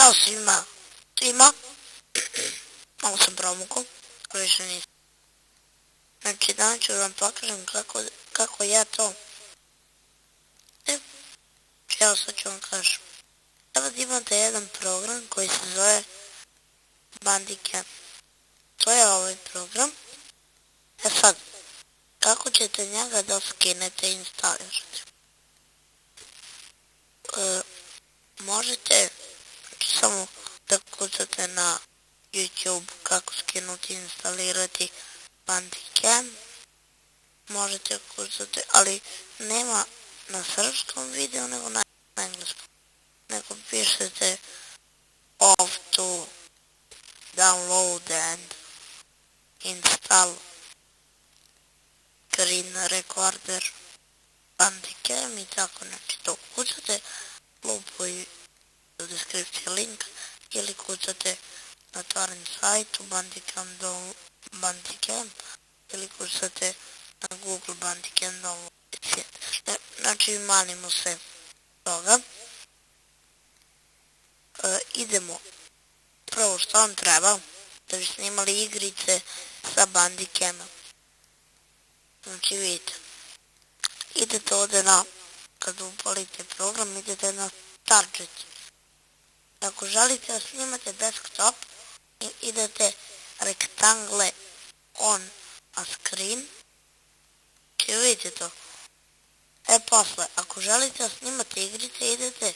Ćao svima, malo sam promukao, više nisam. Znači danas ću vam pokažem kako ja to, evo sad ću vam kažem. Sada imate jedan program koji se zove Bandicam. To je ovaj program. E sad, kako ćete njega da skinete i instalirate? Možete samo da kucate na YouTube kako skinuti i instalirati Bandicam. Možete kucati, ali nema na srpskom videu nego na engleskom. Nego pišete off to download and install screen recorder Bandicam i tako, znači to kucate, lupo i u deskripciji link ili kucate na torrent sajtu Bandicam ili kucate na Google Bandicam download. Znači manimo se toga. Idemo. Prvo što vam treba da bi snimali igrice sa Bandicamom. Znači vidite. Idete ovdje na, kad upalite program, idete na target. Ako želite da snimate desktop, idete rectangle on a screen. Znači vidite to. Posle, ako želite da snimate igrice, idete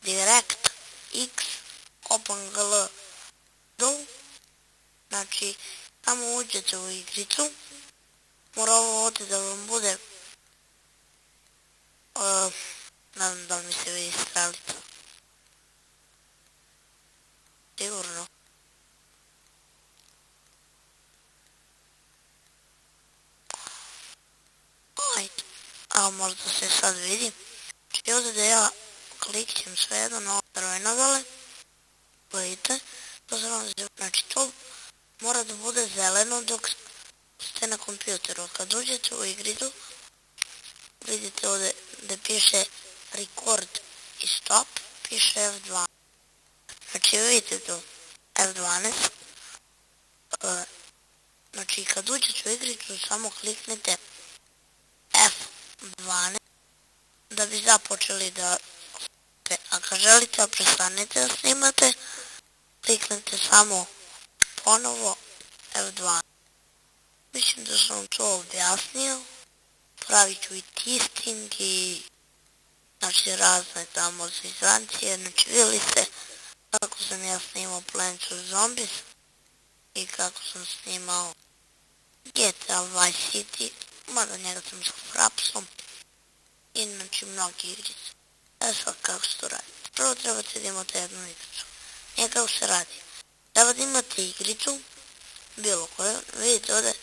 direct x OpenGL do. Znači, tamo uđete u igricu. Mora ovo ovdje da vam bude, ne znam da li mi se vidi strelica. Sigurno. Ajde. A možda se sad vidi. Znači ovdje da ja klikćem svejedno na ovo crveno dole. Vidite. To se vam zove. Znači to mora da bude zeleno dok ste na kompjuteru. Kad uđete u igricu, vidite ovdje da piše record i stop, piše F12. Znači vidite to, F12. Znači kad uđete u igricu samo kliknite F12 da bi započeli da snimate. A kad želite da prestanete da snimate, kliknite samo ponovo F12. Mislim da sam to objasnio. Pravit ću i testing i znači razne tamo zizancije. Znači vidjeli ste kako sam ja snimao Plants vs Zombies i kako sam snimao GTA Vice City, mada njega sam sa Frapsom i znači mnogi igrice. Sad kako se to radi. Prvo trebate da imate jednu igricu. Nije kako se radi. Treba da imate igricu, bilo koju, vidite ovdje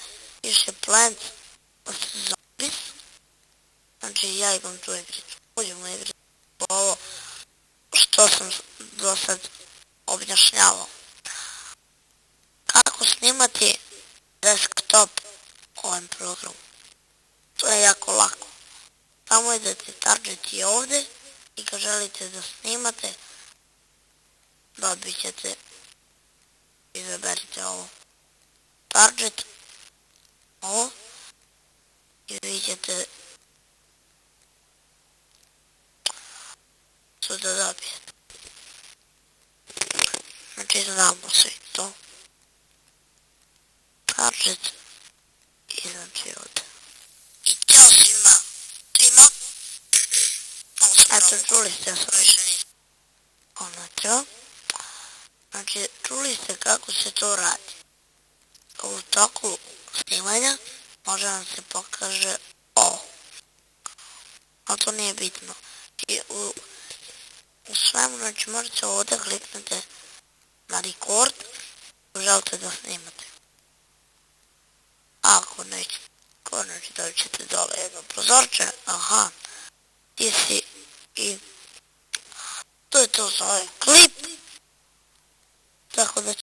piše Plants vs Zombies. Znači ja imam tu igricu. Uđemo u igricu. Ovo što sam do sad objašnjavao. Kako snimati desktop ovim programom? To je jako lako. Samo idete target i ovdje i kad želite da snimate, dobit ćete, izaberite ovo target, ovo i vidjet ćete što da dobijete. Znači znamo svi to. Target i znači ovdje. I ćao svima. Eto, čuli ste Znači, čuli ste kako se to radi. U toku snimanja može vam se pokaže ovo. Ali to nije bitno. I u svemu, znači možete ovdje kliknete na record ako želite da snimate. Ako nećete, znači da ćete dole jedno prozorče, aha, ti si i to je to za ovaj klip, tako da